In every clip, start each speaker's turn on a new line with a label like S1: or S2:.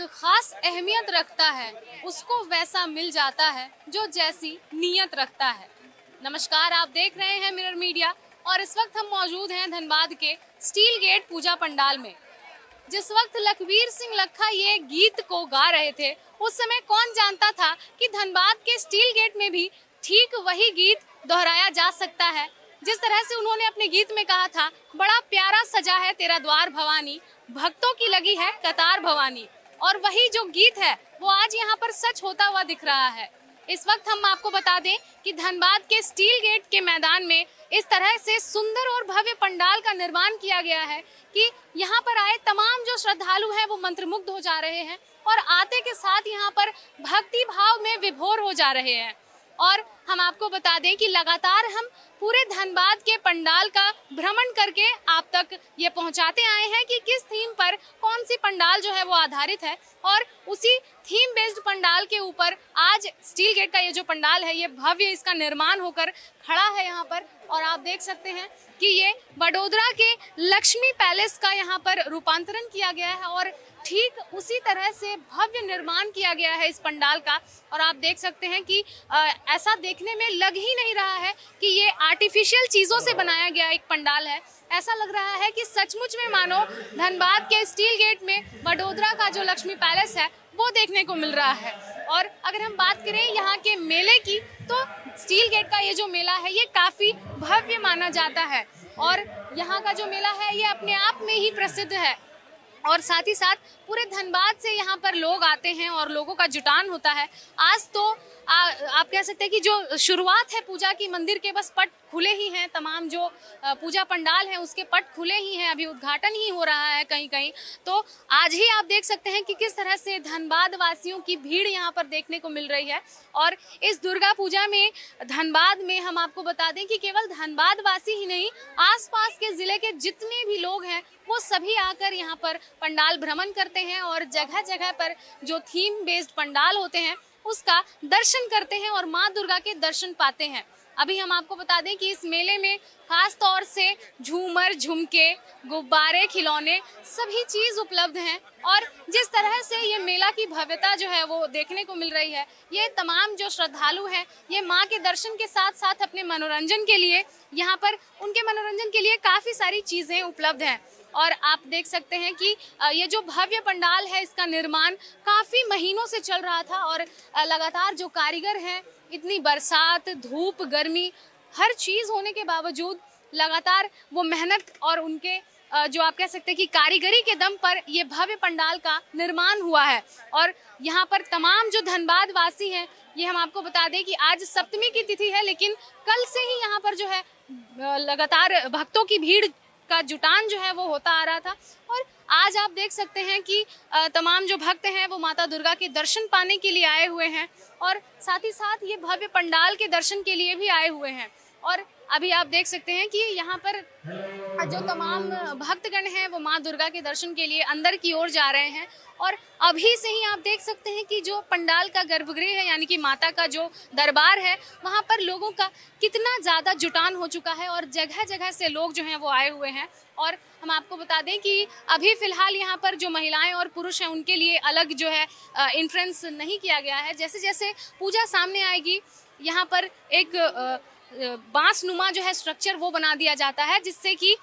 S1: खास अहमियत रखता है, उसको वैसा मिल जाता है जो जैसी नीयत रखता है। नमस्कार, आप देख रहे हैं मिरर मीडिया और इस वक्त हम मौजूद हैं धनबाद के स्टील गेट पूजा पंडाल में। जिस वक्त लखबीर सिंह लखा ये गीत को गा रहे थे, उस समय कौन जानता था कि धनबाद के स्टील गेट में भी ठीक वही गीत दोहराया जा सकता है। जिस तरह से उन्होंने अपने गीत में कहा था, बड़ा प्यारा सजा है तेरा द्वार भवानी, भक्तों की लगी है कतार भवानी। और वही जो गीत है वो आज यहाँ पर सच होता हुआ दिख रहा है। इस वक्त हम आपको बता दें कि धनबाद के स्टील गेट के मैदान में इस तरह से सुंदर और भव्य पंडाल का निर्माण किया गया है कि यहाँ पर आए तमाम जो श्रद्धालु हैं वो मंत्रमुग्ध हो जा रहे हैं और आते के साथ यहाँ पर भक्ति भाव में विभोर हो जा रहे हैं। और हम आपको बता दें कि लगातार हम पूरे धनबाद के पंडाल का भ्रमण करके आप तक ये पहुंचाते आए हैं कि किस थीम पर कौन सी पंडाल जो है वो आधारित है, और उसी थीम बेस्ड पंडाल के ऊपर आज स्टील गेट का ये जो पंडाल है ये भव्य इसका निर्माण होकर खड़ा है यहाँ पर। और आप देख सकते हैं कि ये वडोदरा के लक्ष्मी पैलेस का यहाँ पर रूपांतरण किया गया है और ठीक उसी तरह से भव्य निर्माण किया गया है इस पंडाल का। और आप देख सकते हैं कि ऐसा देखने में लग ही नहीं रहा है कि ये आर्टिफिशियल चीज़ों से बनाया गया एक पंडाल है। ऐसा लग रहा है कि सचमुच में मानो धनबाद के स्टील गेट में वडोदरा का जो लक्ष्मी पैलेस है वो देखने को मिल रहा है। और अगर हम बात करें यहाँ के मेले की, तो स्टील गेट का ये जो मेला है ये काफ़ी भव्य माना जाता है और यहाँ का जो मेला है ये अपने आप में ही प्रसिद्ध है। और साथ ही साथ पूरे धनबाद से यहाँ पर लोग आते हैं और लोगों का जुटान होता है। आज तो आप कह सकते हैं कि जो शुरुआत है पूजा की, मंदिर के बस पट खुले ही हैं, तमाम जो पूजा पंडाल हैं उसके पट खुले ही हैं, अभी उद्घाटन ही हो रहा है कहीं कहीं। तो आज ही आप देख सकते हैं कि किस तरह से धनबाद वासियों की भीड़ यहाँ पर देखने को मिल रही है। और इस दुर्गा पूजा में धनबाद में हम आपको बता दें कि केवल धनबाद वासी ही नहीं, आसपास के ज़िले के जितने भी लोग हैं वो सभी आकर यहाँ पर पंडाल भ्रमण करते हैं और जगह जगह पर जो थीम बेस्ड पंडाल होते हैं उसका दर्शन करते हैं और माँ दुर्गा के दर्शन पाते हैं। अभी हम आपको बता दें कि इस मेले में खास तौर से झूमर, झुमके, गुब्बारे, खिलौने सभी चीज़ उपलब्ध हैं। और जिस तरह से ये मेला की भव्यता जो है वो देखने को मिल रही है, ये तमाम जो श्रद्धालु हैं ये माँ के दर्शन के साथ साथ अपने मनोरंजन के लिए यहाँ पर उनके मनोरंजन के लिए काफ़ी सारी चीज़ें उपलब्ध हैं। और आप देख सकते हैं कि ये जो भव्य पंडाल है इसका निर्माण काफ़ी महीनों से चल रहा था और लगातार जो कारीगर हैं, इतनी बरसात, धूप, गर्मी, हर चीज़ होने के बावजूद लगातार वो मेहनत और उनके जो आप कह सकते हैं कि कारीगरी के दम पर ये भव्य पंडाल का निर्माण हुआ है। और यहाँ पर तमाम जो धनबाद वासी हैं, ये हम आपको बता दें कि आज सप्तमी की तिथि है, लेकिन कल से ही यहाँ पर जो है लगातार भक्तों की भीड़ का जुटान जो है वो होता आ रहा था। और आज आप देख सकते हैं कि तमाम जो भक्त हैं वो माता दुर्गा के दर्शन पाने के लिए आए हुए हैं और साथ ही साथ ये भव्य पंडाल के दर्शन के लिए भी आए हुए हैं। और अभी आप देख सकते हैं कि यहाँ पर जो तमाम भक्तगण हैं वो माँ दुर्गा के दर्शन के लिए अंदर की ओर जा रहे हैं। और अभी से ही आप देख सकते हैं कि जो पंडाल का गर्भगृह है, यानी कि माता का जो दरबार है, वहाँ पर लोगों का कितना ज़्यादा जुटान हो चुका है और जगह जगह से लोग जो हैं वो आए हुए हैं। और हम आपको बता दें कि अभी फ़िलहाल यहाँ पर जो महिलाएं और पुरुष हैं उनके लिए अलग जो है एंट्रेंस नहीं किया गया है। जैसे जैसे पूजा सामने आएगी यहाँ पर एक बांस नुमा जो है स्ट्रक्चर वो बना दिया जाता है, जिससे कि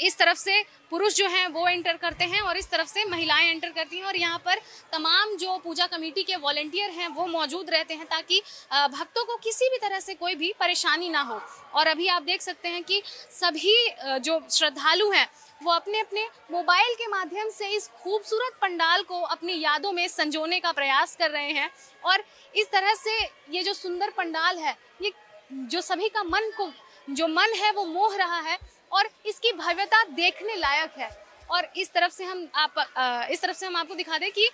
S1: इस तरफ से पुरुष जो हैं वो एंटर करते हैं और इस तरफ से महिलाएं एंटर करती हैं। और यहाँ पर तमाम जो पूजा कमेटी के वॉलंटियर हैं वो मौजूद रहते हैं ताकि भक्तों को किसी भी तरह से कोई भी परेशानी ना हो। और अभी आप देख सकते हैं कि सभी जो श्रद्धालु हैं वो अपने अपने मोबाइल के माध्यम से इस खूबसूरत पंडाल को अपनी यादों में संजोने का प्रयास कर रहे हैं। और इस तरह से ये जो सुंदर पंडाल है ये जो सभी का मन है वो मोह रहा है और इसकी भव्यता देखने लायक है। और इस तरफ से हम आपको दिखा दें कि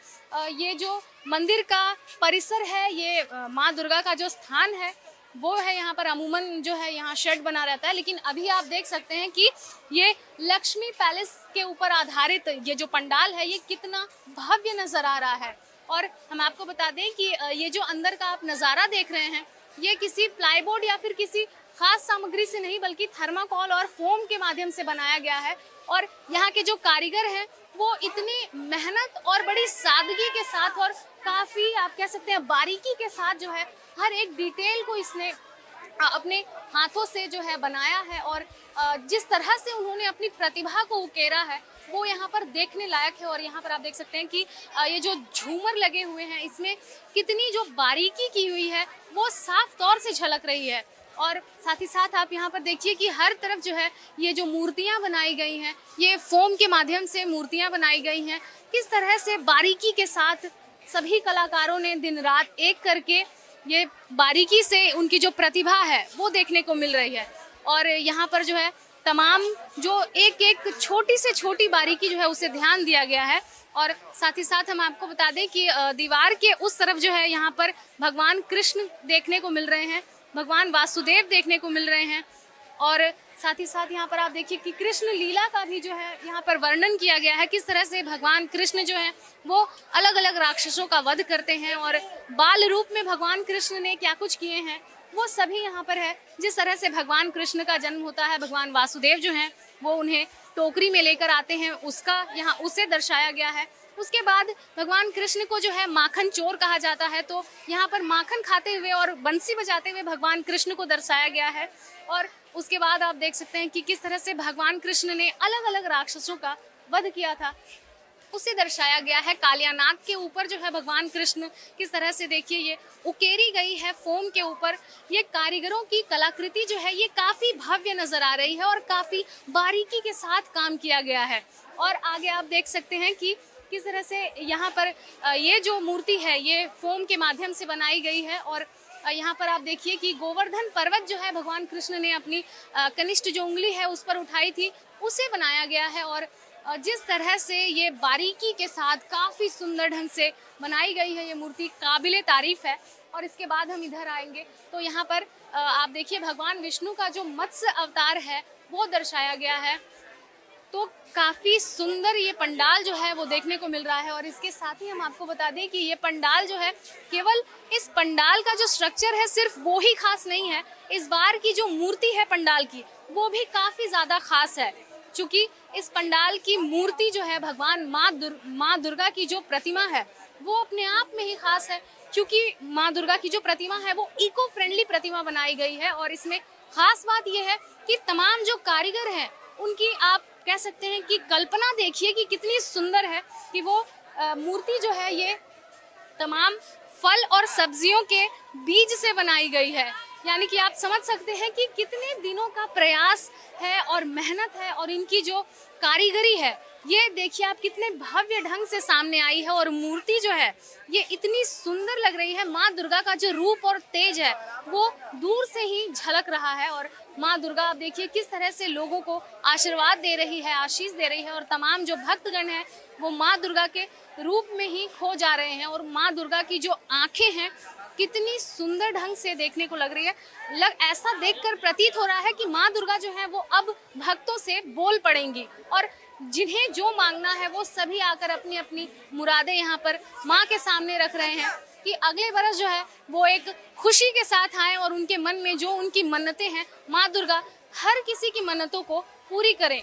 S1: ये जो मंदिर का परिसर है, ये माँ दुर्गा का जो स्थान है वो है, यहाँ पर अमूमन जो है यहाँ शेड बना रहता है, लेकिन अभी आप देख सकते हैं कि ये लक्ष्मी पैलेस के ऊपर आधारित ये जो पंडाल है ये कितना भव्य नजर आ रहा है। और हम आपको बता दें कि ये जो अंदर का आप नज़ारा देख रहे हैं ये किसी प्लाईबोर्ड या फिर किसी खास सामग्री से नहीं बल्कि थर्माकोल और फोम के माध्यम से बनाया गया है। और यहाँ के जो कारीगर हैं वो इतनी मेहनत और बड़ी सादगी के साथ और काफ़ी आप कह सकते हैं बारीकी के साथ जो है हर एक डिटेल को इसने अपने हाथों से जो है बनाया है। और जिस तरह से उन्होंने अपनी प्रतिभा को उकेरा है वो यहाँ पर देखने लायक है। और यहाँ पर आप देख सकते हैं कि ये जो झूमर लगे हुए हैं इसमें कितनी जो बारीकी की हुई है वो साफ तौर से झलक रही है। और साथ ही साथ आप यहाँ पर देखिए कि हर तरफ जो है ये जो मूर्तियाँ बनाई गई हैं, ये फोम के माध्यम से मूर्तियाँ बनाई गई हैं, किस तरह से बारीकी के साथ सभी कलाकारों ने दिन रात एक करके ये बारीकी से उनकी जो प्रतिभा है वो देखने को मिल रही है। और यहाँ पर जो है तमाम जो एक एक छोटी से छोटी बारीकी जो है उसे ध्यान दिया गया है। और साथ ही साथ हम आपको बता दें कि दीवार के उस तरफ जो है यहाँ पर भगवान कृष्ण देखने को मिल रहे हैं, भगवान वासुदेव देखने को मिल रहे हैं। और साथ ही साथ यहाँ पर आप देखिए कि कृष्ण लीला का भी जो है यहाँ पर वर्णन किया गया है, किस तरह से भगवान कृष्ण जो है वो अलग अलग राक्षसों का वध करते हैं और बाल रूप में भगवान कृष्ण ने क्या कुछ किए हैं वो सभी यहाँ पर है। जिस तरह से भगवान कृष्ण का जन्म होता है, भगवान वासुदेव जो हैं वो उन्हें टोकरी में लेकर आते हैं, उसका यहाँ उसे दर्शाया गया है। उसके बाद भगवान कृष्ण को जो है माखन चोर कहा जाता है, तो यहाँ पर माखन खाते हुए और बंसी बजाते हुए भगवान कृष्ण को दर्शाया गया है। और उसके बाद आप देख सकते हैं कि किस तरह से भगवान कृष्ण ने अलग अलग राक्षसों का वध किया था उसे दर्शाया गया है। कालियानाग के ऊपर जो है भगवान कृष्ण किस तरह से देखिए ये उकेरी गई है फोम के ऊपर। ये कारीगरों की कलाकृति जो है ये काफ़ी भव्य नज़र आ रही है और काफ़ी बारीकी के साथ काम किया गया है। और आगे आप देख सकते हैं कि किस तरह से यहाँ पर ये जो मूर्ति है ये फोम के माध्यम से बनाई गई है। और यहाँ पर आप देखिए कि गोवर्धन पर्वत जो है भगवान कृष्ण ने अपनी कनिष्ठ जो उंगली है उस पर उठाई थी उसे बनाया गया है। और जिस तरह से ये बारीकी के साथ काफ़ी सुंदर ढंग से बनाई गई है ये मूर्ति काबिले तारीफ है। और इसके बाद हम इधर आएंगे तो यहाँ पर आप देखिए भगवान विष्णु का जो मत्स्य अवतार है वो दर्शाया गया है। तो काफ़ी सुंदर ये पंडाल जो है वो देखने को मिल रहा है। और इसके साथ ही हम आपको बता दें कि ये पंडाल जो है केवल इस पंडाल का जो स्ट्रक्चर है सिर्फ वो ही खास नहीं है, इस बार की जो मूर्ति है पंडाल की वो भी काफ़ी ज़्यादा खास है। चूँकि इस पंडाल की मूर्ति जो है भगवान माँ दुर्गा की जो प्रतिमा है वो अपने आप में ही खास है, क्योंकि माँ दुर्गा की जो प्रतिमा है वो इको फ्रेंडली प्रतिमा बनाई गई है। और इसमें खास बात यह है कि तमाम जो कारीगर हैं उनकी आप कह सकते हैं कि कल्पना देखिए कि कितनी सुंदर है कि वो मूर्ति जो है ये तमाम फल और सब्जियों के बीज से बनाई गई है। यानी कि आप समझ सकते हैं कि कितने दिनों का प्रयास है और मेहनत है और इनकी जो कारीगरी है ये देखिए आप कितने भव्य ढंग से सामने आई है। और मूर्ति जो है ये इतनी सुंदर लग रही है, माँ दुर्गा का जो रूप और तेज है वो दूर से ही झलक रहा है। और माँ दुर्गा आप देखिए किस तरह से लोगों को आशीर्वाद दे रही है, आशीष दे रही है। और तमाम जो भक्तगण हैं वो माँ दुर्गा के रूप में ही खो जा रहे हैं। और माँ दुर्गा की जो आंखें हैं कितनी सुंदर ढंग से देखने को लग रही है। ऐसा देखकर प्रतीत हो रहा है कि माँ दुर्गा जो है वो अब भक्तों से बोल पड़ेंगी और जिन्हें जो मांगना है वो सभी आकर अपनी अपनी मुरादें यहाँ पर माँ के सामने रख रहे हैं कि अगले बरस जो है वो एक खुशी के साथ आए और उनके मन में जो उनकी मन्नतें हैं माँ दुर्गा हर किसी की मन्नतों को पूरी करें।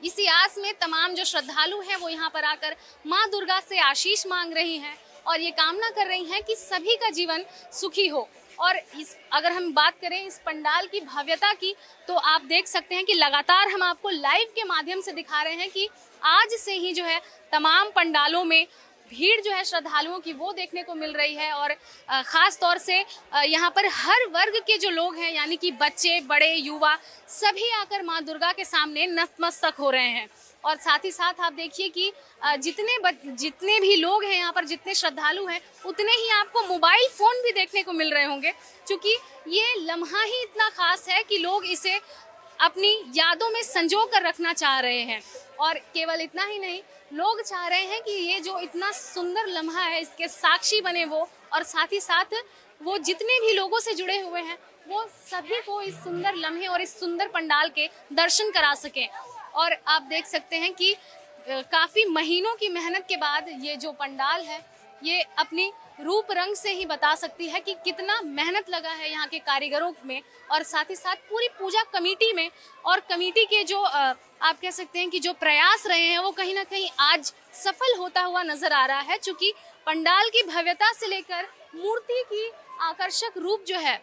S1: इसी आस में तमाम जो श्रद्धालु हैं वो यहाँ पर आकर माँ दुर्गा से आशीष मांग रही हैं और ये कामना कर रही हैं कि सभी का जीवन सुखी हो। और अगर हम बात करें इस पंडाल की भव्यता की तो आप देख सकते हैं कि लगातार हम आपको लाइव के माध्यम से दिखा रहे हैं कि आज से ही जो है तमाम पंडालों में भीड़ जो है श्रद्धालुओं की वो देखने को मिल रही है। और ख़ास तौर से यहाँ पर हर वर्ग के जो लोग हैं यानी कि बच्चे बड़े युवा सभी आकर माँ दुर्गा के सामने नतमस्तक हो रहे हैं। और साथ ही साथ आप देखिए कि जितने भी लोग हैं यहाँ पर, जितने श्रद्धालु हैं उतने ही आपको मोबाइल फ़ोन भी देखने को मिल रहे होंगे, क्योंकि ये लम्हा ही इतना ख़ास है कि लोग इसे अपनी यादों में संजो कर रखना चाह रहे हैं। और केवल इतना ही नहीं, लोग चाह रहे हैं कि ये जो इतना सुंदर लम्हा है इसके साक्षी बने वो, और साथ ही साथ वो जितने भी लोगों से जुड़े हुए हैं वो सभी को इस सुंदर लम्हे और इस सुंदर पंडाल के दर्शन करा सकें। और आप देख सकते हैं कि काफ़ी महीनों की मेहनत के बाद ये जो पंडाल है ये अपनी रूप रंग से ही बता सकती है कि कितना मेहनत लगा है यहाँ के कारीगरों में और साथ ही साथ पूरी पूजा कमेटी में। और कमेटी के जो आप कह सकते हैं कि जो प्रयास रहे हैं वो कहीं ना कहीं आज सफल होता हुआ नजर आ रहा है, चूंकि पंडाल की भव्यता से लेकर मूर्ति की आकर्षक रूप जो है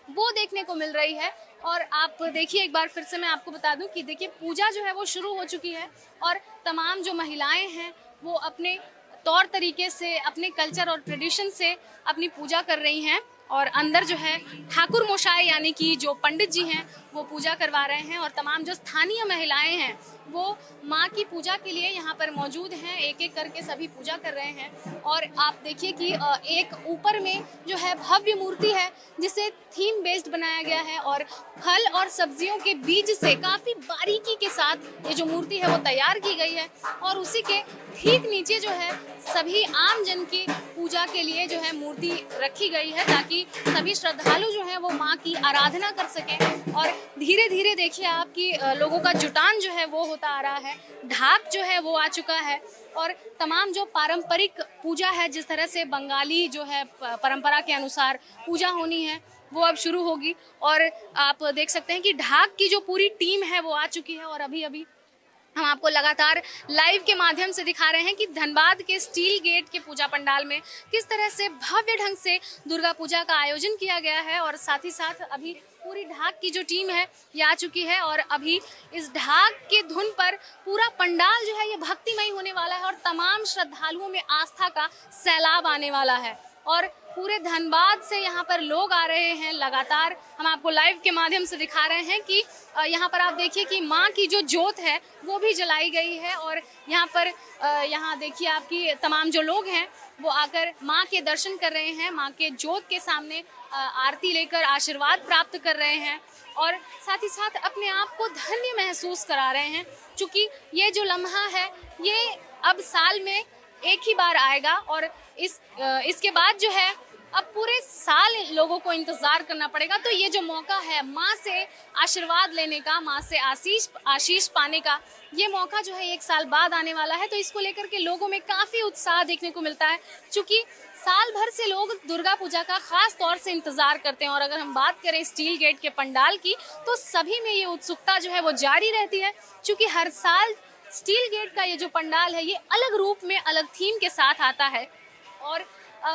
S1: वो देखने को मिल रही है। और आप देखिए, एक बार फिर से मैं आपको बता दूं कि देखिए पूजा जो है वो शुरू हो चुकी है और तमाम जो महिलाएं हैं वो अपने तौर तरीके से, अपने कल्चर और ट्रेडिशन से अपनी पूजा कर रही हैं। और अंदर जो है ठाकुर मोशाय यानी कि जो पंडित जी हैं वो पूजा करवा रहे हैं और तमाम जो स्थानीय महिलाएं हैं वो माँ की पूजा के लिए यहाँ पर मौजूद हैं, एक एक करके सभी पूजा कर रहे हैं। और आप देखिए कि एक ऊपर में जो है भव्य मूर्ति है जिसे थीम बेस्ड बनाया गया है और फल और सब्जियों के बीज से काफ़ी बारीकी के साथ ये जो मूर्ति है वो तैयार की गई है। और उसी के ठीक नीचे जो है सभी आम जन की पूजा के लिए जो है मूर्ति रखी गई है ताकि सभी श्रद्धालु जो है वो माँ की आराधना कर सकें। और धीरे धीरे देखिए आपकी लोगों का जुटान जो है वो होता आ रहा है, ढाक जो है वो आ चुका है और तमाम जो पारंपरिक पूजा है, जिस तरह से बंगाली जो है परंपरा के अनुसार पूजा होनी है वो अब शुरू होगी। और आप देख सकते हैं कि ढाक की जो पूरी टीम है वो आ चुकी है और अभी अभी हम आपको लगातार लाइव के माध्यम से दिखा रहे हैं कि धनबाद के स्टील गेट के पूजा पंडाल में किस तरह से भव्य ढंग से दुर्गा पूजा का आयोजन किया गया है। और साथ ही साथ अभी पूरी ढाक की जो टीम है ये आ चुकी है और अभी इस ढाक के धुन पर पूरा पंडाल जो है ये भक्तिमय होने वाला है और तमाम श्रद्धालुओं में आस्था का सैलाब आने वाला है। और पूरे धनबाद से यहाँ पर लोग आ रहे हैं, लगातार हम आपको लाइव के माध्यम से दिखा रहे हैं कि यहाँ पर आप देखिए कि माँ की जो ज्योत है वो भी जलाई गई है। और यहाँ पर यहाँ देखिए आपकी तमाम जो लोग हैं वो आकर माँ के दर्शन कर रहे हैं, माँ के ज्योत के सामने आरती लेकर आशीर्वाद प्राप्त कर रहे हैं और साथ ही साथ अपने आप को धन्य महसूस करा रहे हैं, क्योंकि ये जो लम्हा है ये अब साल में एक ही बार आएगा और इसके बाद जो है अब पूरे साल लोगों को इंतजार करना पड़ेगा। तो ये जो मौका है माँ से आशीर्वाद लेने का, माँ से आशीष पाने का, ये मौका जो है एक साल बाद आने वाला है। तो इसको लेकर के लोगों में काफ़ी उत्साह देखने को मिलता है, क्योंकि साल भर से लोग दुर्गा पूजा का खास तौर से इंतजार करते हैं। और अगर हम बात करें स्टील गेट के पंडाल की तो सभी में ये उत्सुकता जो है वो जारी रहती है, क्योंकि हर साल स्टील गेट का ये जो पंडाल है ये अलग रूप में, अलग थीम के साथ आता है और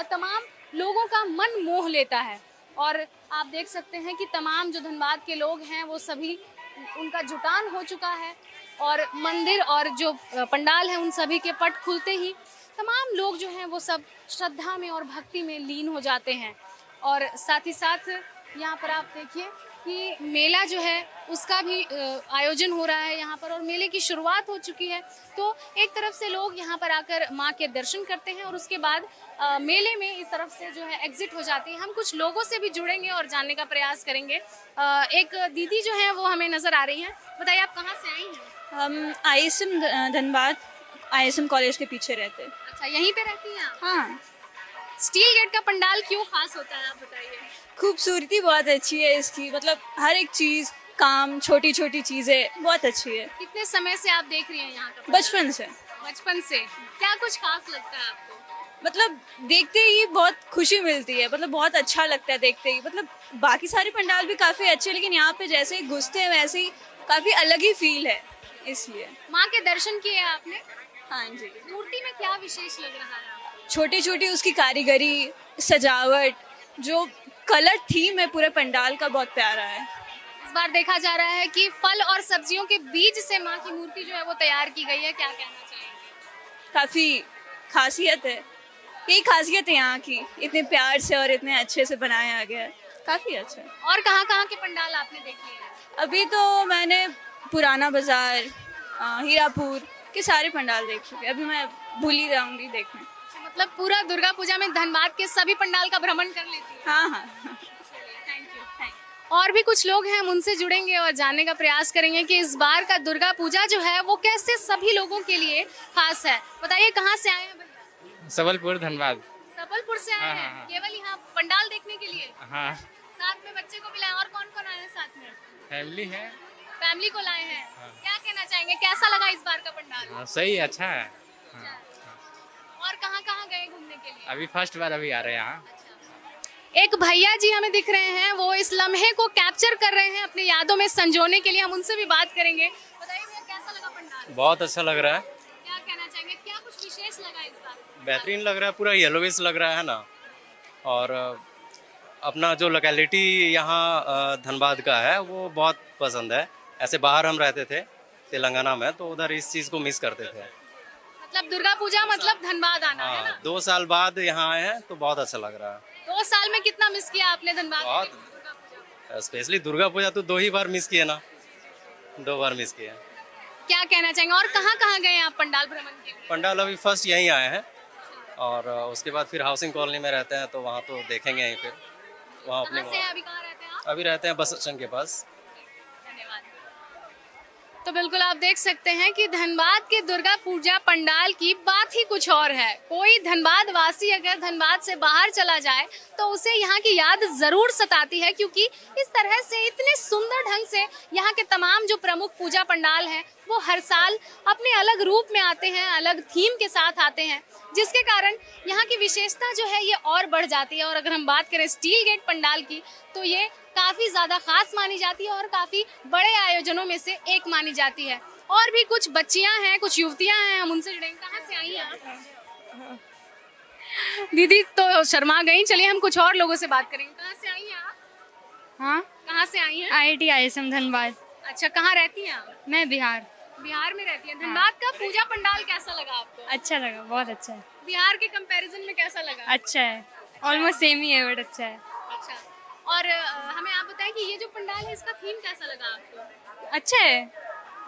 S1: तमाम लोगों का मन मोह लेता है। और आप देख सकते हैं कि तमाम जो धनबाद के लोग हैं वो सभी, उनका जुटान हो चुका है और मंदिर और जो पंडाल है उन सभी के पट खुलते ही तमाम लोग जो हैं वो सब श्रद्धा में और भक्ति में लीन हो जाते हैं। और साथ ही साथ यहाँ पर आप देखिए कि मेला जो है उसका भी आयोजन हो रहा है यहाँ पर और मेले की शुरुआत हो चुकी है। तो एक तरफ से लोग यहाँ पर आकर माँ के दर्शन करते हैं और उसके बाद मेले में इस तरफ से जो है एग्जिट हो जाती है। हम कुछ लोगों से भी जुड़ेंगे और जानने का प्रयास करेंगे। एक दीदी जो है वो हमें नज़र आ रही हैं, बताइए आप कहाँ से आई हैं?
S2: हम ISM धनबाद ISM कॉलेज के पीछे रहते हैं।
S1: अच्छा, यहीं पे रहती हैं आप?
S2: हाँ।
S1: स्टील गेट का पंडाल क्यों खास होता है आप बताइए?
S2: खूबसूरती बहुत अच्छी है इसकी, मतलब हर एक चीज़, काम, छोटी छोटी चीज़ें बहुत अच्छी है।
S1: कितने समय से आप देख रही हैं यहाँ का पंडाल?
S2: बचपन से।
S1: बचपन से क्या कुछ खास लगता है आपको?
S2: मतलब देखते ही बहुत खुशी मिलती है, मतलब बहुत अच्छा लगता है देखते ही। मतलब बाकी सारे पंडाल भी काफ़ी अच्छे हैं लेकिन यहाँ पे जैसे ही घुसते हैं वैसे ही काफ़ी अलग ही फील है, इसलिए।
S1: माँ के दर्शन किए आपने?
S2: हाँ जी।
S1: मूर्ति में क्या विशेष लग रहा है आपको?
S2: छोटी छोटी उसकी कारीगरी, सजावट, जो कलर थीम है पूरे पंडाल का बहुत प्यारा है।
S1: इस बार देखा जा रहा है कि फल और सब्जियों के बीज से माँ की मूर्ति जो है वो तैयार की गई है, क्या कहना चाहिए?
S2: काफ़ी खासियत है, यही खासियत है यहाँ की, इतने प्यार से और इतने अच्छे से बनाया गया है, काफ़ी अच्छा है।
S1: और कहाँ कहाँ के पंडाल आपने देखे हैं?
S2: अभी तो मैंने पुराना बाजार, हीरापुर के सारे पंडाल देखे हैं, अभी मैं भूल ही जाऊँगी देखने।
S1: मतलब पूरा दुर्गा पूजा में धनबाद के सभी पंडाल का भ्रमण कर लेती है?
S2: हाँ हाँ।
S1: Thank you. और भी कुछ लोग हैं, हम उनसे जुड़ेंगे और जानने का प्रयास करेंगे कि इस बार का दुर्गा पूजा जो है वो कैसे सभी लोगों के लिए खास है। बताइए कहाँ से आए हैं भैया?
S3: सबलपुर धनबाद।
S1: सबलपुर से आए हैं?
S3: हाँ।
S1: केवल यहाँ पंडाल देखने के लिए?
S3: हाँ।
S1: साथ में बच्चे को भी लाए, और कौन कौन आए हैं साथ में?
S3: फैमिली है।
S1: फैमिली को लाए हैं।
S3: हाँ।
S1: क्या कहना चाहेंगे, कैसा लगा इस बार का पंडाल?
S3: हाँ, सही, अच्छा है। हाँ।
S1: और और कहाँ कहाँ गए घूमने के लिए?
S3: अभी फर्स्ट बार अभी आ रहे हैं यहाँ।
S1: एक भैया जी हमें दिख रहे हैं, वो इस लम्हे को कैप्चर कर रहे हैं अपनी यादों में संजोने के लिए। हम उनसे भी बात करेंगे। बताइए भैया, कैसा लगा पंडाल?
S3: बहुत अच्छा लग रहा है,
S1: क्या कहना चाहेंगे, क्या कुछ विशेष लगा इस बार?
S3: बेहतरीन लग रहा है, पूरा येलोविश लग रहा है ना। और अपना जो लोकेलिटी यहाँ धनबाद का है वो बहुत पसंद है। ऐसे बाहर हम रहते थे तेलंगाना में, तो उधर इस चीज़ को मिस करते थे।
S1: मतलब दुर्गा पूजा मतलब धनबाद आना है
S3: हाँ,
S1: ना?
S3: 2 साल बाद यहाँ आए हैं तो बहुत अच्छा लग रहा है।
S1: 2 साल में कितना मिस किया आपने धनबाद
S3: बहुत।
S1: की दुर्गा पूजा?
S3: स्पेशली दुर्गा पूजा तो 2 ही बार मिस किए ना, 2 बार मिस किए।
S1: क्या कहना चाहेंगे, और कहाँ कहाँ गए आप पंडाल भ्रमण के लिए?
S3: पंडाल अभी फर्स्ट यहीं आए हैं, और उसके बाद फिर हाउसिंग कॉलोनी में रहते हैं तो वहाँ तो देखेंगे यहीं फिर। वहाँ अपने
S1: कहाँ से हैं अभी, कहाँ रहते हैं आप?
S3: अभी रहते हैं बस स्टैंड के पास।
S1: धन्यवाद। तो बिल्कुल आप देख सकते हैं कि धनबाद के दुर्गा पूजा पंडाल की बात ही कुछ और है। कोई धनबाद वासी अगर धनबाद से बाहर चला जाए तो उसे यहाँ की याद जरूर सताती है, क्योंकि इस तरह से इतने सुंदर ढंग से यहाँ के तमाम जो प्रमुख पूजा पंडाल हैं वो हर साल अपने अलग रूप में आते हैं, अलग थीम के साथ आते हैं, जिसके कारण यहाँ की विशेषता जो है ये और बढ़ जाती है। और अगर हम बात करें स्टील गेट पंडाल की तो ये काफी ज्यादा खास मानी जाती है और काफी बड़े आयोजनों में से एक मानी जाती है। और भी कुछ बच्चियां हैं, कुछ युवतियां हैं, हम उनसे जुड़ेंगे। कहाँ से आई हैं आप? दीदी तो शर्मा गई, चलिए हम कुछ और लोगों से बात करेंगे। कहाँ से आई हैं आप?
S4: हाँ,
S1: कहाँ से आई हैं?
S4: IIT ISM Dhanbad.
S1: अच्छा, कहाँ रहती हैं आप?
S4: मैं बिहार।
S1: बिहार में रहती हैं। धनबाद का पूजा पंडाल कैसा लगा आपको?
S4: अच्छा लगा, बहुत अच्छा है।
S1: बिहार के कंपैरिजन में कैसा लगा?
S4: अच्छा है, ऑलमोस्ट सेम ही है बट अच्छा है।
S1: अच्छा, और हमें आप बताएं कि ये जो पंडाल है इसका थीम कैसा लगा आपको?
S4: अच्छा है,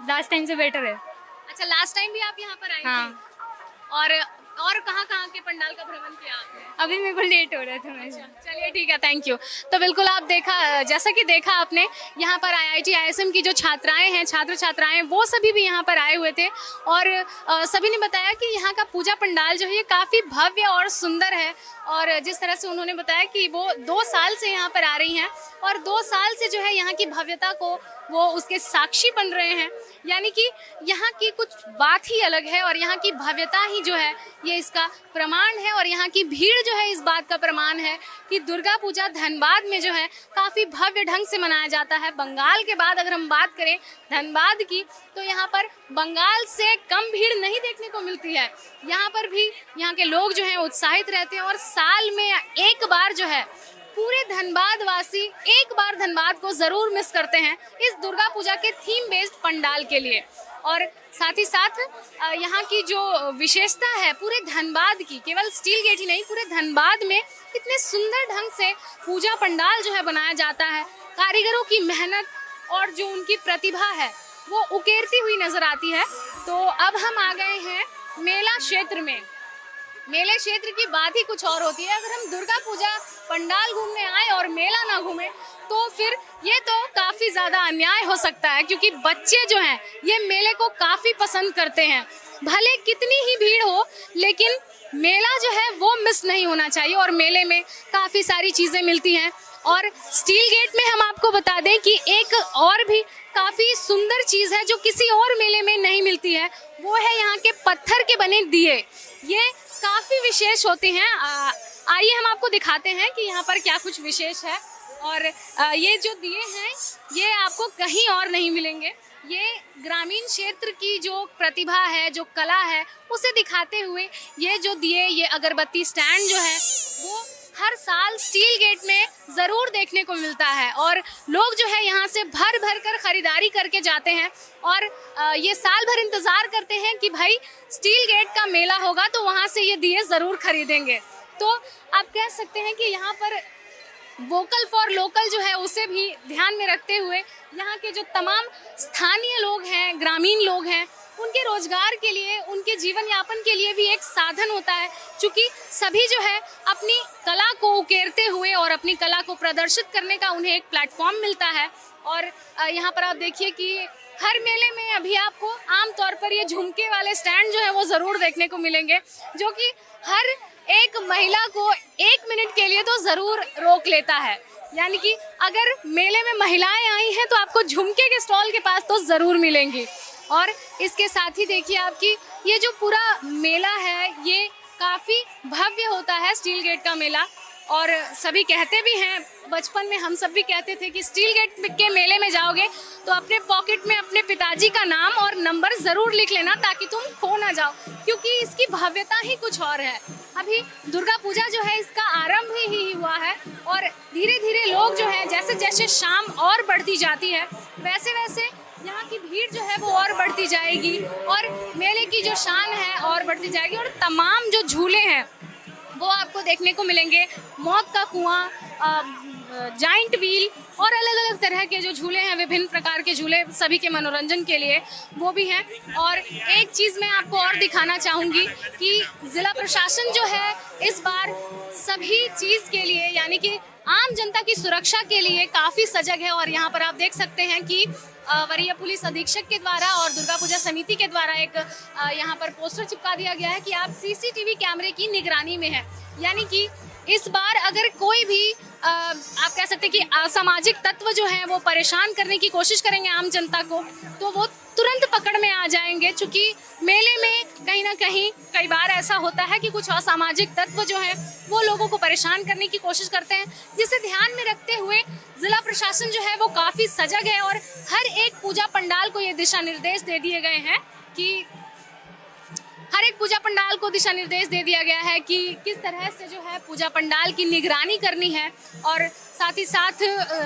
S4: लास्ट टाइम से बेटर है।
S1: अच्छा, लास्ट टाइम भी आप यहाँ पर आई
S4: हाँ।
S1: थी? और कहाँ के पंडाल का भ्रमण किया आपने?
S4: अभी मेरे को लेट हो रहा है थोड़ा सा।
S1: चलिए ठीक है, थैंक यू। तो बिल्कुल आप जैसा कि देखा आपने, यहाँ पर IIT ISM की जो छात्राएं हैं, छात्र छात्राएं, वो सभी भी यहाँ पर आए हुए थे और सभी ने बताया कि यहाँ का पूजा पंडाल जो है ये काफ़ी भव्य और सुंदर है। और जिस तरह से उन्होंने बताया कि वो 2 साल से यहाँ पर आ रही हैं और 2 साल से जो है यहाँ की भव्यता को वो उसके साक्षी बन रहे हैं, यानी कि यहाँ की कुछ बात ही अलग है और यहाँ की भव्यता ही जो है ये इसका प्रमाण है। और यहाँ की भीड़ जो है इस बात का प्रमाण है कि दुर्गा पूजा धनबाद में जो है काफ़ी भव्य ढंग से मनाया जाता है। बंगाल के बाद अगर हम बात करें धनबाद की तो यहाँ पर बंगाल से कम भीड़ नहीं देखने को मिलती है। यहाँ पर भी यहाँ के लोग जो हैं उत्साहित रहते हैं और साल में एक बार जो है पूरे धनबाद वासी एक बार धनबाद को जरूर मिस करते हैं इस दुर्गा पूजा के थीम बेस्ड पंडाल के लिए। और साथ ही साथ यहाँ की जो विशेषता है पूरे धनबाद की, केवल स्टील गेट ही नहीं, पूरे धनबाद में इतने सुंदर ढंग से पूजा पंडाल जो है बनाया जाता है। कारीगरों की मेहनत और जो उनकी प्रतिभा है वो उकेरती हुई नजर आती है। तो अब हम आ गए हैं मेला क्षेत्र में। मेले क्षेत्र की बात ही कुछ और होती है। अगर हम दुर्गा पूजा पंडाल घूमने आए और मेला ना घूमे तो फिर ये तो काफी ज्यादा अन्याय हो सकता है, क्योंकि बच्चे जो हैं ये मेले को काफी पसंद करते हैं। भले कितनी ही भीड़ हो लेकिन मेला जो है वो मिस नहीं होना चाहिए और मेले में काफी सारी चीजें मिलती हैं। और स्टील गेट में हम आपको बता दें कि एक और भी काफी सुंदर चीज है जो किसी और मेले में नहीं मिलती है, वो है यहाँ के पत्थर के बने दिए। ये काफी विशेष होते हैं। आइए हम आपको दिखाते हैं कि यहाँ पर क्या कुछ विशेष है। और ये जो दिए हैं ये आपको कहीं और नहीं मिलेंगे। ये ग्रामीण क्षेत्र की जो प्रतिभा है, जो कला है, उसे दिखाते हुए ये जो दिए, ये अगरबत्ती स्टैंड जो है वो हर साल स्टील गेट में ज़रूर देखने को मिलता है और लोग जो है यहाँ से भर भर कर ख़रीदारी करके जाते हैं और ये साल भर इंतज़ार करते हैं कि भाई स्टील गेट का मेला होगा तो वहाँ से ये दिए ज़रूर खरीदेंगे। तो आप कह सकते हैं कि यहाँ पर वोकल फॉर लोकल जो है उसे भी ध्यान में रखते हुए यहाँ के जो तमाम स्थानीय लोग हैं, ग्रामीण लोग हैं, उनके रोजगार के लिए, उनके जीवन यापन के लिए भी एक साधन होता है, क्योंकि सभी जो है अपनी कला को उकेरते हुए और अपनी कला को प्रदर्शित करने का उन्हें एक प्लेटफॉर्म मिलता है। और यहाँ पर आप देखिए कि हर मेले में अभी आपको आमतौर पर ये झुमके वाले स्टैंड जो है वो ज़रूर देखने को मिलेंगे, जो कि हर एक महिला को 1 मिनट के लिए तो ज़रूर रोक लेता है। यानी कि अगर मेले में महिलाएं आई हैं तो आपको झुमके के स्टॉल के पास तो ज़रूर मिलेंगी। और इसके साथ ही देखिए आपकी ये जो पूरा मेला है ये काफ़ी भव्य होता है स्टील गेट का मेला। और सभी कहते भी हैं, बचपन में हम सब भी कहते थे कि स्टील गेट के मेले में जाओगे तो अपने पॉकेट में अपने पिताजी का नाम और नंबर ज़रूर लिख लेना ताकि तुम खो ना जाओ, क्योंकि इसकी भव्यता ही कुछ और है। अभी दुर्गा पूजा जो है इसका आरंभ ही हुआ है और धीरे धीरे लोग जो है जैसे जैसे शाम और बढ़ती जाती है वैसे वैसे यहाँ की भीड़ जो है वो और बढ़ती जाएगी और मेले की जो शान है और बढ़ती जाएगी। और तमाम जो झूले हैं वो आपको देखने को मिलेंगे। मौत का कुआं, जाइंट व्हील और अलग अलग तरह के जो झूले हैं, विभिन्न प्रकार के झूले सभी के मनोरंजन के लिए वो भी हैं। और एक चीज़ मैं आपको और दिखाना चाहूँगी कि ज़िला प्रशासन जो है इस बार सभी चीज़ के लिए यानी कि आम जनता की सुरक्षा के लिए काफ़ी सजग है। और यहाँ पर आप देख सकते हैं कि वरीय पुलिस अधीक्षक के द्वारा और दुर्गा पूजा समिति के द्वारा एक यहाँ पर पोस्टर चिपका दिया गया है कि आप सीसीटीवी कैमरे की निगरानी में हैं। यानी कि इस बार अगर कोई भी आप कह सकते हैं कि असामाजिक तत्व जो हैं वो परेशान करने की कोशिश करेंगे आम जनता को, तो वो तुरंत पकड़ में आ जाएंगे। चूँकि मेले में कहीं ना कहीं कई बार ऐसा होता है कि कुछ असामाजिक तत्व जो हैं वो लोगों को परेशान करने की कोशिश करते हैं, जिसे ध्यान में रखते हुए जिला प्रशासन जो है वो काफ़ी सजग है और हर एक पूजा पंडाल को ये दिशा निर्देश दे दिए गए हैं कि हर एक पूजा पंडाल को दिशा निर्देश दे दिया गया है कि किस तरह से जो है पूजा पंडाल की निगरानी करनी है। और साथ ही साथ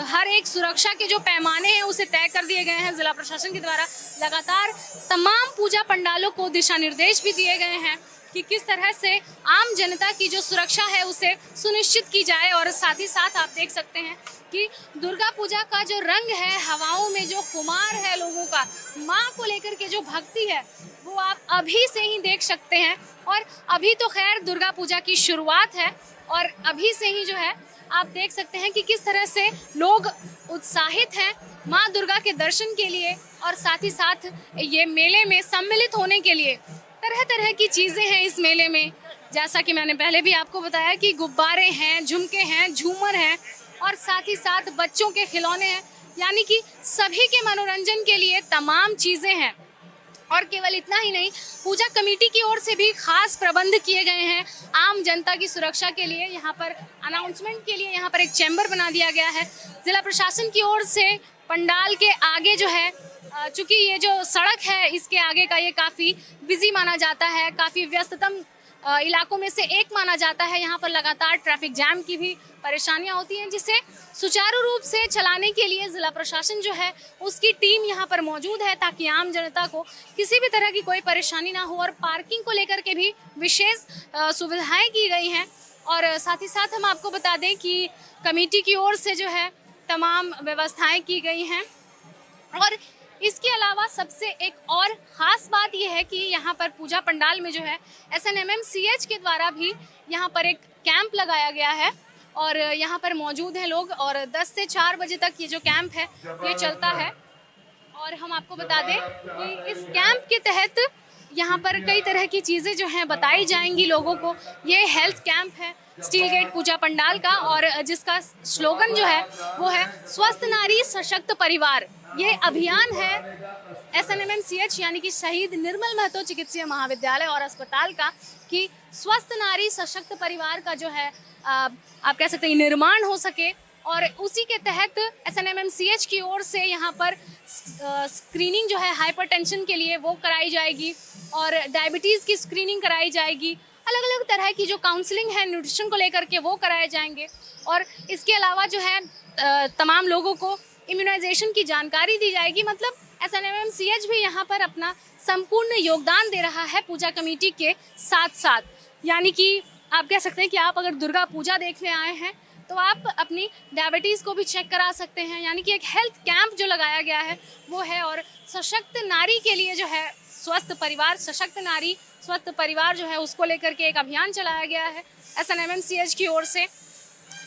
S1: हर एक सुरक्षा के जो पैमाने हैं उसे तय कर दिए गए हैं जिला प्रशासन के द्वारा। लगातार तमाम पूजा पंडालों को दिशा निर्देश भी दिए गए हैं कि किस तरह से आम जनता की जो सुरक्षा है उसे सुनिश्चित की जाए। और साथ ही साथ आप देख सकते हैं कि दुर्गा पूजा का जो रंग है, हवाओं में जो खुमार है लोगों का, माँ को लेकर के जो भक्ति है वो आप अभी से ही देख सकते हैं। और अभी तो खैर दुर्गा पूजा की शुरुआत है और अभी से ही जो है आप देख सकते हैं कि किस तरह से लोग उत्साहित हैं माँ दुर्गा के दर्शन के लिए और साथ ही साथ ये मेले में सम्मिलित होने के लिए। तरह तरह की चीज़ें हैं इस मेले में, जैसा कि मैंने पहले भी आपको बताया कि गुब्बारे हैं, झुमके हैं, झूमर हैं और साथ ही साथ बच्चों के खिलौने हैं। यानी कि सभी के मनोरंजन के लिए तमाम चीज़ें हैं। और केवल इतना ही नहीं, पूजा कमेटी की ओर से भी खास प्रबंध किए गए हैं आम जनता की सुरक्षा के लिए। यहाँ पर अनाउंसमेंट के लिए यहाँ पर एक चैम्बर बना दिया गया है। जिला प्रशासन की ओर से पंडाल के आगे जो है, चूँकि ये जो सड़क है इसके आगे का ये काफ़ी बिजी माना जाता है, काफ़ी व्यस्ततम इलाकों में से एक माना जाता है। यहाँ पर लगातार ट्रैफिक जैम की भी परेशानियाँ होती हैं, जिसे सुचारू रूप से चलाने के लिए ज़िला प्रशासन जो है उसकी टीम यहाँ पर मौजूद है ताकि आम जनता को किसी भी तरह की कोई परेशानी ना हो। और पार्किंग को लेकर के भी विशेष सुविधाएं की गई हैं। और साथ ही साथ हम आपको बता दें कि कमेटी की ओर से जो है तमाम व्यवस्थाएं की गई हैं। और इसके अलावा सबसे एक और ख़ास बात यह है कि यहाँ पर पूजा पंडाल में जो है SNMMCH के द्वारा भी यहाँ पर एक कैंप लगाया गया है और यहाँ पर मौजूद हैं लोग। और 10 से 4 बजे तक ये जो कैंप है ये चलता है। और हम आपको बता दें कि इस कैंप के तहत यहाँ पर कई तरह की चीज़ें जो हैं बताई जाएंगी लोगों को। ये हेल्थ कैंप है स्टील गेट पूजा पंडाल का और जिसका स्लोगन जो है वो है स्वस्थ नारी सशक्त परिवार। ये अभियान है SNMMCH यानी कि शहीद निर्मल महतो चिकित्सीय महाविद्यालय और अस्पताल का कि स्वस्थ नारी सशक्त परिवार का जो है आप कह सकते हैं निर्माण हो सके। और उसी के तहत SNMMCH की ओर से यहाँ पर स्क्रीनिंग जो है हाइपरटेंशन के लिए वो कराई जाएगी और डायबिटीज़ की स्क्रीनिंग कराई जाएगी। अलग अलग तरह की जो काउंसलिंग है न्यूट्रिशन को लेकर के वो कराए जाएंगे। और इसके अलावा जो है तमाम लोगों को इम्यूनाइजेशन की जानकारी दी जाएगी। मतलब SNMMCH भी यहाँ पर अपना संपूर्ण योगदान दे रहा है पूजा कमेटी के साथ साथ। यानी कि आप कह सकते हैं कि आप अगर दुर्गा पूजा देखने आए हैं तो आप अपनी डायबिटीज़ को भी चेक करा सकते हैं। यानी कि एक हेल्थ कैंप जो लगाया गया है वो है। और सशक्त नारी के लिए जो है स्वस्थ परिवार, सशक्त नारी स्वस्थ परिवार जो है उसको लेकर के एक अभियान चलाया गया है SNMMCH की ओर से।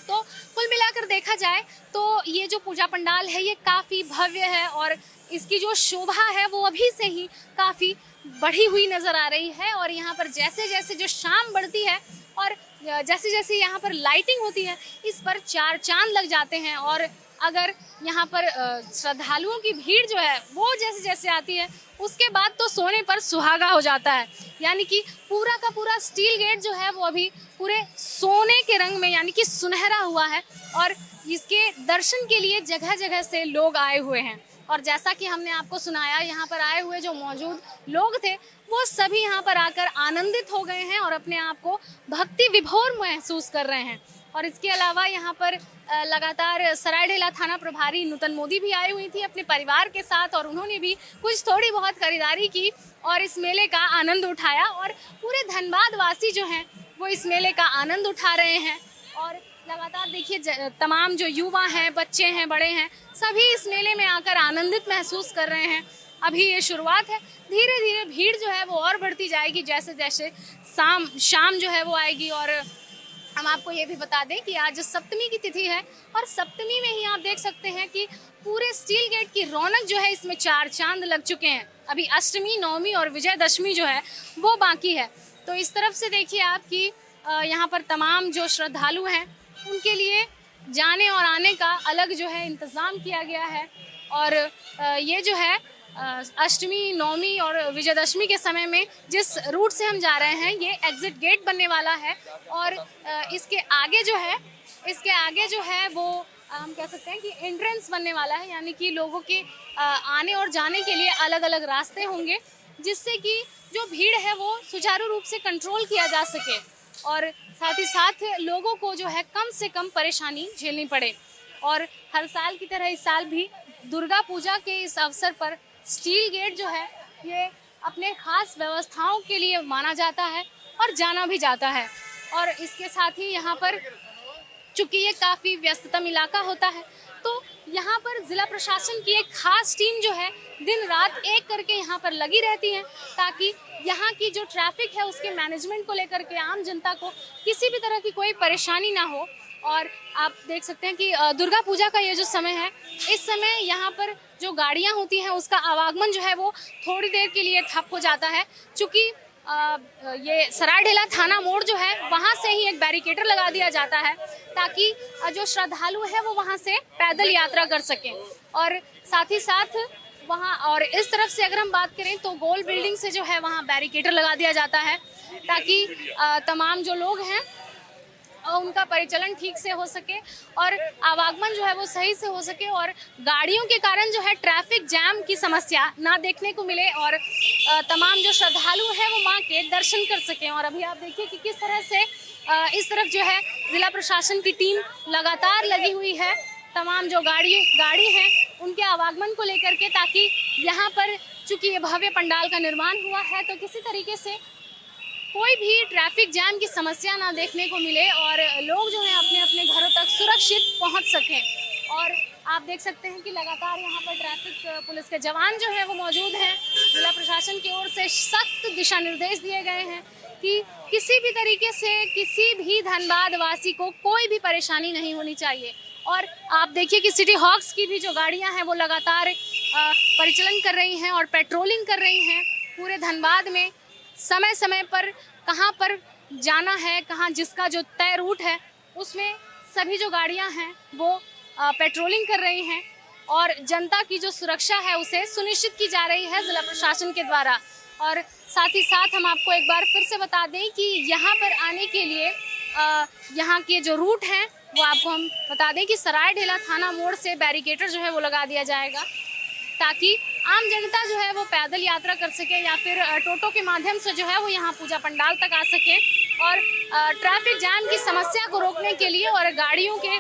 S1: तो कुल मिलाकर देखा जाए तो ये जो पूजा पंडाल है ये काफ़ी भव्य है और इसकी जो शोभा है वो अभी से ही काफ़ी बढ़ी हुई नज़र आ रही है। और यहाँ पर जैसे जैसे जो शाम बढ़ती है और जैसे जैसे यहाँ पर लाइटिंग होती है इस पर 4 चांद लग जाते हैं। और अगर यहाँ पर श्रद्धालुओं की भीड़ जो है वो जैसे जैसे आती है उसके बाद तो सोने पर सुहागा हो जाता है। यानी कि पूरा का पूरा स्टील गेट जो है वो अभी पूरे सोने के रंग में यानी कि सुनहरा हुआ है और इसके दर्शन के लिए जगह जगह से लोग आए हुए हैं। और जैसा कि हमने आपको सुनाया, यहाँ पर आए हुए जो मौजूद लोग थे वो सभी यहाँ पर आकर आनंदित हो गए हैं और अपने आप को भक्ति विभोर महसूस कर रहे हैं। और इसके अलावा यहाँ पर लगातार सरायढेला थाना प्रभारी नूतन मोदी भी आई हुई थी अपने परिवार के साथ और उन्होंने भी कुछ थोड़ी बहुत खरीदारी की और इस मेले का आनंद उठाया। और पूरे धनबाद वासी जो हैं वो इस मेले का आनंद उठा रहे हैं। और लगातार देखिए तमाम जो युवा हैं, बच्चे हैं, बड़े हैं, सभी इस मेले में आकर आनंदित महसूस कर रहे हैं। अभी ये शुरुआत है, धीरे धीरे भीड़ जो है वो और बढ़ती जाएगी जैसे जैसे शाम जो है वो आएगी। और हम आपको ये भी बता दें कि आज सप्तमी की तिथि है और सप्तमी में ही आप देख सकते हैं कि पूरे स्टील गेट की रौनक जो है इसमें 4 चांद लग चुके हैं। अभी अष्टमी, नवमी और विजयदशमी जो है वो बाकी है। तो इस तरफ से देखिए आप कि यहाँ पर तमाम जो श्रद्धालु हैं उनके लिए जाने और आने का अलग जो है इंतज़ाम किया गया है। और ये जो है अष्टमी, नवमी और विजयदशमी के समय में जिस रूट से हम जा रहे हैं ये एग्जिट गेट बनने वाला है। और इसके आगे जो है वो हम कह सकते हैं कि एंट्रेंस बनने वाला है, यानी कि लोगों के आने और जाने के लिए अलग अलग रास्ते होंगे जिससे कि जो भीड़ है वो सुचारू रूप से कंट्रोल किया जा सके और साथ ही साथ लोगों को जो है कम से कम परेशानी झेलनी पड़े। और हर साल की तरह इस साल भी दुर्गा पूजा के इस अवसर पर स्टील गेट जो है ये अपने खास व्यवस्थाओं के लिए माना जाता है और जाना भी जाता है। और इसके साथ ही यहाँ पर चूँकि ये काफ़ी व्यस्ततम इलाका होता है तो यहाँ पर ज़िला प्रशासन की एक खास टीम जो है दिन रात एक करके यहाँ पर लगी रहती है ताकि यहाँ की जो ट्रैफिक है उसके मैनेजमेंट को लेकर के आम जनता को किसी भी तरह की कोई परेशानी ना हो। और आप देख सकते हैं कि दुर्गा पूजा का ये जो समय है, इस समय यहाँ पर जो गाड़ियाँ होती हैं उसका आवागमन जो है वो थोड़ी देर के लिए ठप हो जाता है। चूँकि ये सरायढेला थाना मोड़ जो है वहाँ से ही एक बैरिकेटर लगा दिया जाता है ताकि जो श्रद्धालु है वो वहाँ से पैदल यात्रा कर सकें। और साथ ही साथ वहाँ और इस तरफ से अगर हम बात करें तो गोल बिल्डिंग से जो है वहाँ बैरिकेटर लगा दिया जाता है ताकि तमाम जो लोग हैं उनका परिचालन ठीक से हो सके और आवागमन जो है वो सही से हो सके और गाड़ियों के कारण जो है ट्रैफिक जैम की समस्या ना देखने को मिले और तमाम जो श्रद्धालु हैं वो मां के दर्शन कर सकें। और अभी आप देखिए कि किस तरह से इस तरफ जो है जिला प्रशासन की टीम लगातार लगी हुई है तमाम जो गाड़ी है उनके आवागमन को लेकर के, ताकि यहाँ पर चूँकि ये भव्य पंडाल का निर्माण हुआ है तो किसी तरीके से कोई भी ट्रैफिक जैम की समस्या ना देखने को मिले और लोग जो हैं अपने अपने घरों तक सुरक्षित पहुंच सकें। और आप देख सकते हैं कि लगातार यहाँ पर ट्रैफिक पुलिस के जवान जो हैं वो मौजूद हैं। जिला प्रशासन की ओर से सख्त दिशा निर्देश दिए गए हैं कि किसी भी तरीके से किसी भी धनबाद वासी को कोई भी परेशानी नहीं होनी चाहिए। और आप देखिए कि सिटी हॉक्स की भी जो गाड़ियाँ हैं वो लगातार परिचालन कर रही हैं और पेट्रोलिंग कर रही हैं पूरे धनबाद में। समय समय पर कहाँ पर जाना है, कहाँ जिसका जो तय रूट है उसमें सभी जो गाड़ियाँ हैं वो पेट्रोलिंग कर रही हैं और जनता की जो सुरक्षा है उसे सुनिश्चित की जा रही है जिला प्रशासन के द्वारा। और साथ ही साथ हम आपको एक बार फिर से बता दें कि यहाँ पर आने के लिए यहाँ के जो रूट हैं वो आपको हम बता दें कि सरायढेला थाना मोड़ से बैरिकेटर जो है वो लगा दिया जाएगा ताकि आम जनता जो है वो पैदल यात्रा कर सके या फिर टोटो के माध्यम से जो है वो यहाँ पूजा पंडाल तक आ सके। और ट्रैफिक जैम की समस्या को रोकने के लिए और गाड़ियों के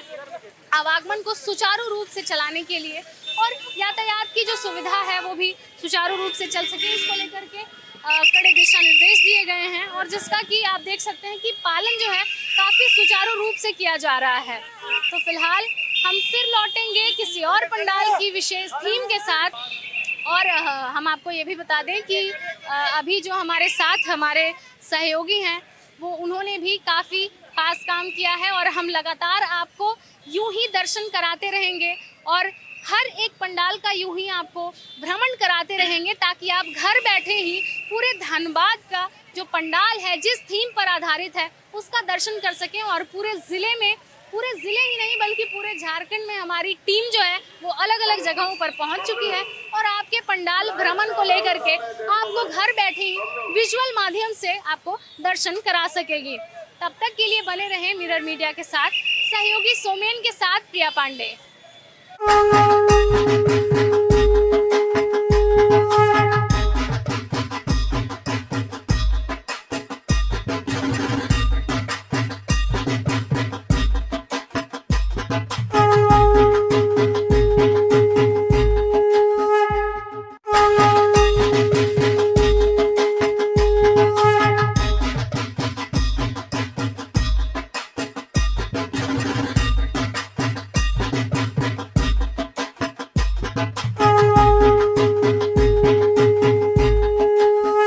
S1: आवागमन को सुचारू रूप से चलाने के लिए और यातायात की जो सुविधा है वो भी सुचारू रूप से चल सके, इसको लेकर के कड़े दिशा निर्देश दिए गए हैं और जिसका कि आप देख सकते हैं कि पालन जो है काफ़ी सुचारू रूप से किया जा रहा है। तो फिलहाल हम फिर लौटेंगे किसी और पंडाल की विशेष थीम के साथ। और हम आपको ये भी बता दें कि अभी जो हमारे साथ हमारे सहयोगी हैं वो उन्होंने भी काफ़ी खास काम किया है और हम लगातार आपको यूं ही दर्शन कराते रहेंगे और हर एक पंडाल का यूं ही आपको भ्रमण कराते रहेंगे ताकि आप घर बैठे ही पूरे धनबाद का जो पंडाल है जिस थीम पर आधारित है उसका दर्शन कर सकें और पूरे ज़िले ही नहीं बल्कि पूरे झारखंड में हमारी टीम जो है वो अलग अलग जगहों पर पहुंच चुकी है और आपके पंडाल भ्रमण को लेकर के आपको घर बैठे ही विजुअल माध्यम से आपको दर्शन करा सकेगी। तब तक के लिए बने रहें मिरर मीडिया के साथ। सहयोगी सोमेन के साथ प्रिया पांडे।